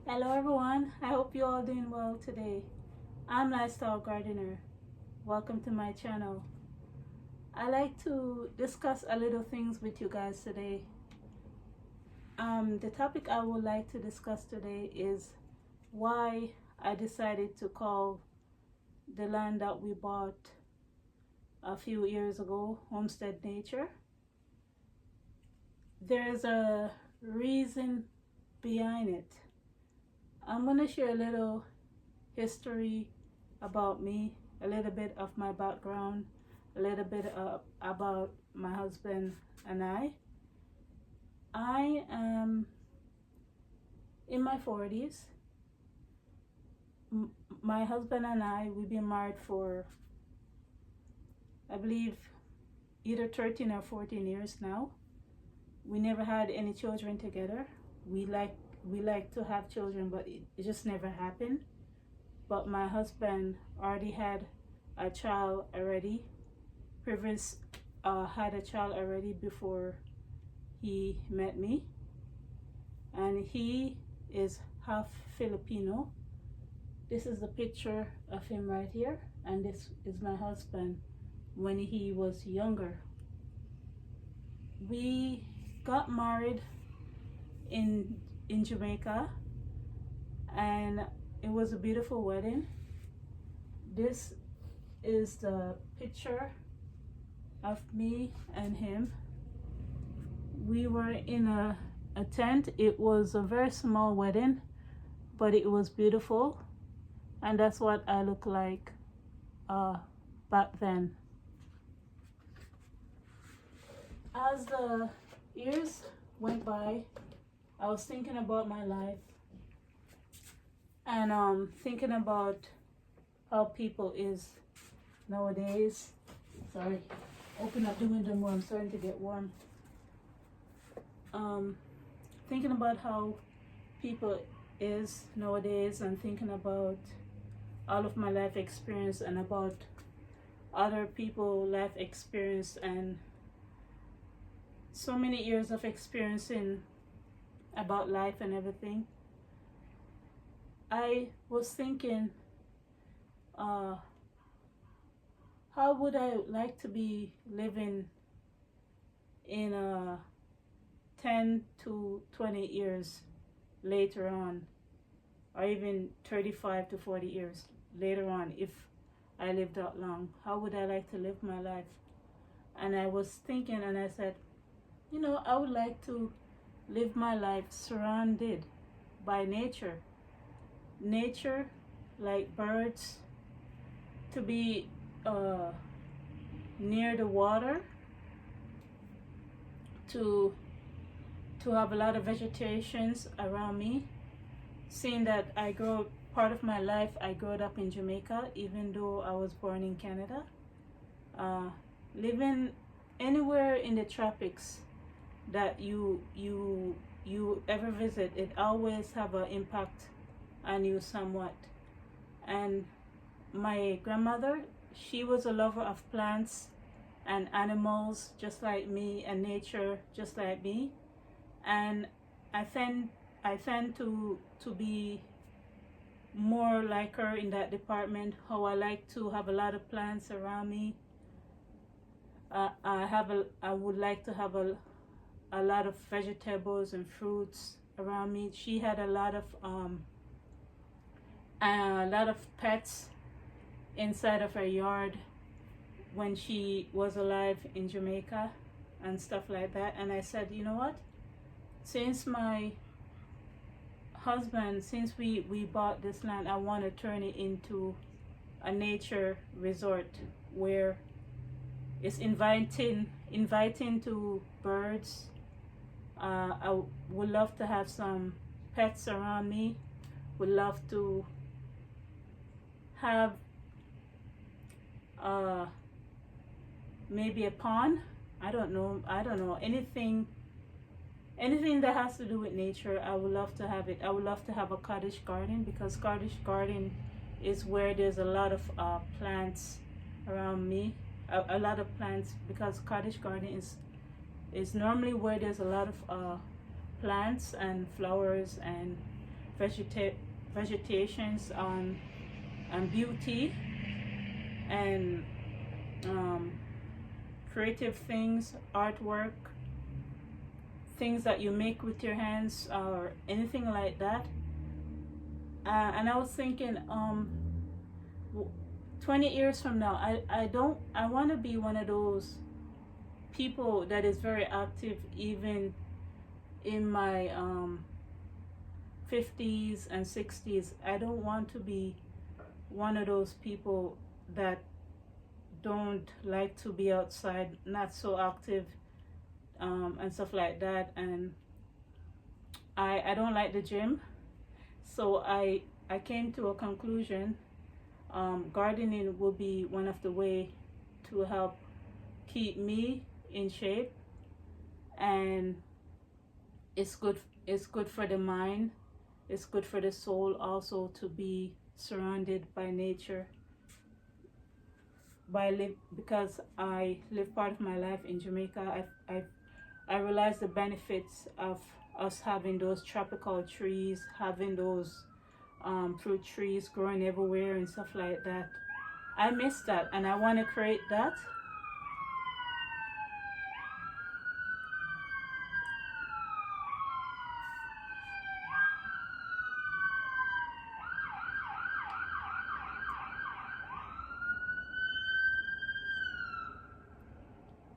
Hello everyone, I hope you're all doing well today. I'm Lifestyle Gardener. Welcome to my channel. I like to discuss a little things with you guys today. The topic I would like to discuss today is why I decided to call the land that we bought a few years ago Homestead Nature. There's a reason behind it. I'm going to share a little history about me, a little bit of my background, a little bit about my husband and I. I am in my 40s. My husband and I, we've been married for, I believe, either 13 or 14 years now. We never had any children together. We like to have children, but it just never happened. But my husband already had a child already. Previous had a child already before he met me, and he is half Filipino. This is the picture of him right here, and this is my husband when he was younger. We got married in Jamaica, and it was a beautiful wedding. This is the picture of me and him. We were in a tent. It was a very small wedding, but it was beautiful, and that's what I look like back then. As the years went by, I was thinking about my life and thinking about how people is nowadays. Sorry, open up the window more, I'm starting to get warm. Thinking about how people is nowadays, and thinking about all of my life experience and about other people life experience, and so many years of experiencing about life and everything. I was thinking, how would I like to be living in 10 to 20 years later on, or even 35 to 40 years later on, if I live that long? How would I like to live my life? And I was thinking, and I said, I would like to live my life surrounded by nature. Nature, like birds, to be near the water, to have a lot of vegetations around me. Seeing that part of my life I grew up in Jamaica, even though I was born in Canada. Living anywhere in the tropics that you ever visit, it always have an impact on you somewhat. And my grandmother, she was a lover of plants and animals just like me, and nature just like me. And I tend to be more like her in that department, how I like to have a lot of plants around me. I would like to have a lot of vegetables and fruits around me. She had a lot of pets inside of her yard when she was alive in Jamaica and stuff like that. And I said, you know what? Since my husband, since we bought this land, I want to turn it into a nature resort where it's inviting to birds. I would love to have some pets around me. Would love to have maybe a pond. I don't know, anything that has to do with nature. I would love to have it. I would love to have a cottage garden, because cottage garden is where there's a lot of plants around me. A lot of plants, because cottage garden is normally where there's a lot of plants and flowers and vegetations and beauty and creative things, artwork, things that you make with your hands or anything like that. And I was thinking 20 years from now, I want to be one of those people that is very active even in my 50s and 60s. I don't want to be one of those people that don't like to be outside, not so active, and stuff like that. And I don't like the gym, so I came to a conclusion. Gardening will be one of the way to help keep me in shape, and it's good for the mind, it's good for the soul also to be surrounded by nature. Because I live part of my life in Jamaica, I realize the benefits of us having those tropical trees, having those fruit trees growing everywhere and stuff like that. I miss that, and I want to create that.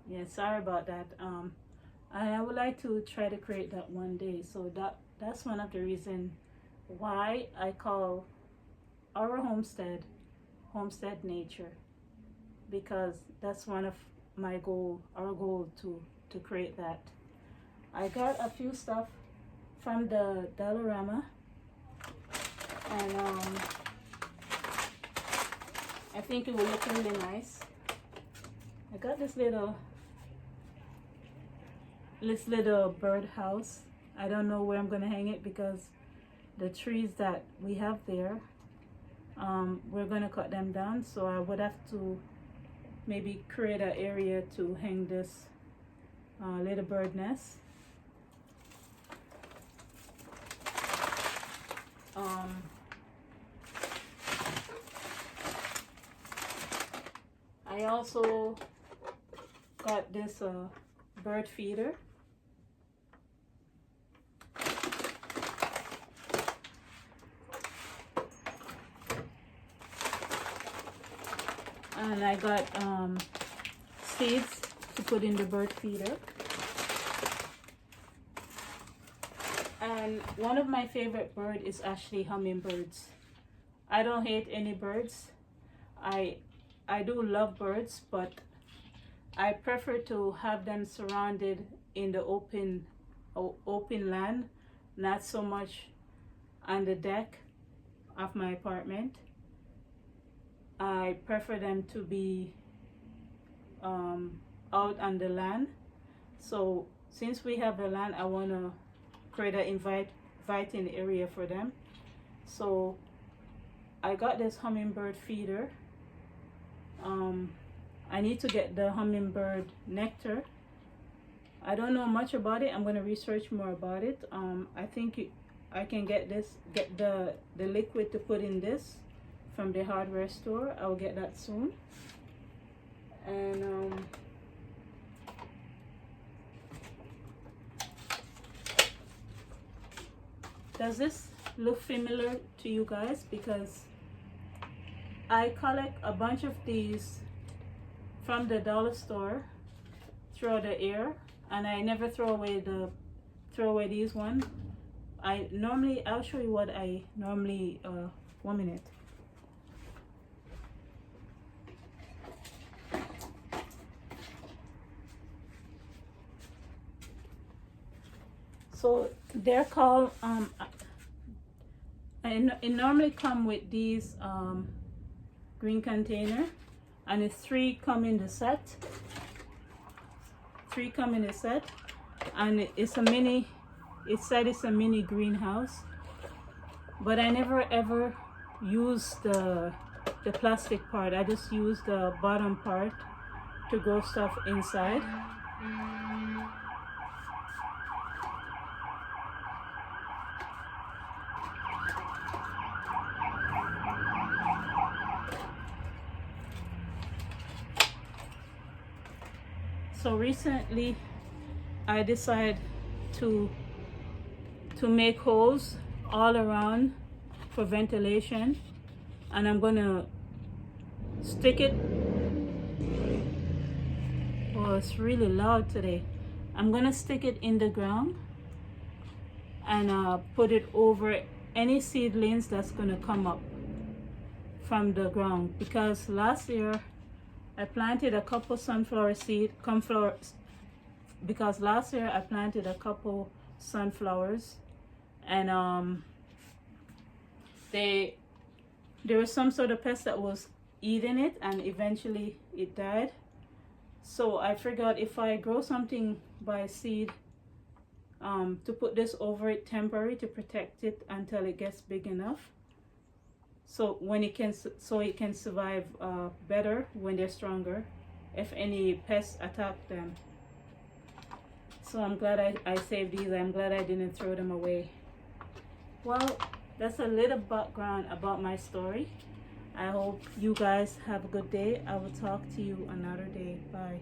Yeah, sorry about that. I would like to try to create that one day. So that's one of the reasons why I call our homestead Homestead Nature, because that's one of our goal to create that. I got a few stuff from the Dollarama, and I think it will look really nice. I got this little bird house. I don't know where I'm gonna hang it because the trees that we have there, we're gonna cut them down, so I would have to maybe create an area to hang this little bird nest. I also got this bird feeder. And I got seeds to put in the bird feeder. And one of my favorite bird is actually hummingbirds. I don't hate any birds. I do love birds, but I prefer to have them surrounded in the open land, not so much on the deck of my apartment. I prefer them to be out on the land. So since we have the land, I want to create an inviting area for them. So I got this hummingbird feeder. I need to get the hummingbird nectar. I don't know much about it. I'm going to research more about it. I think I can get the liquid to put in this from the hardware store. I'll get that soon. And does this look familiar to you guys? Because I collect a bunch of these from the dollar store throughout the year, and I never throw away these ones. I'll show you what I normally 1 minute. So they're called it normally come with these green container, and it's 3 come in the set. 3 come in the set, and it's a mini. It said it's a mini greenhouse, but I never ever use the plastic part. I just use the bottom part to grow stuff inside. So recently I decided to make holes all around for ventilation, and I'm gonna stick it. Oh, it's really loud today. I'm gonna stick it in the ground and put it over any seedlings that's gonna come up from the ground, because last year I planted a couple sunflower because last year I planted a couple sunflowers, and there was some sort of pest that was eating it, and eventually it died. So I figured if I grow something by seed, to put this over it temporary to protect it until it gets big enough, so it can survive better when they're stronger, if any pests attack them. So I'm glad I saved these. I'm glad I didn't throw them away. Well, that's a little background about my story. I hope you guys have a good day. I will talk to you another day. Bye.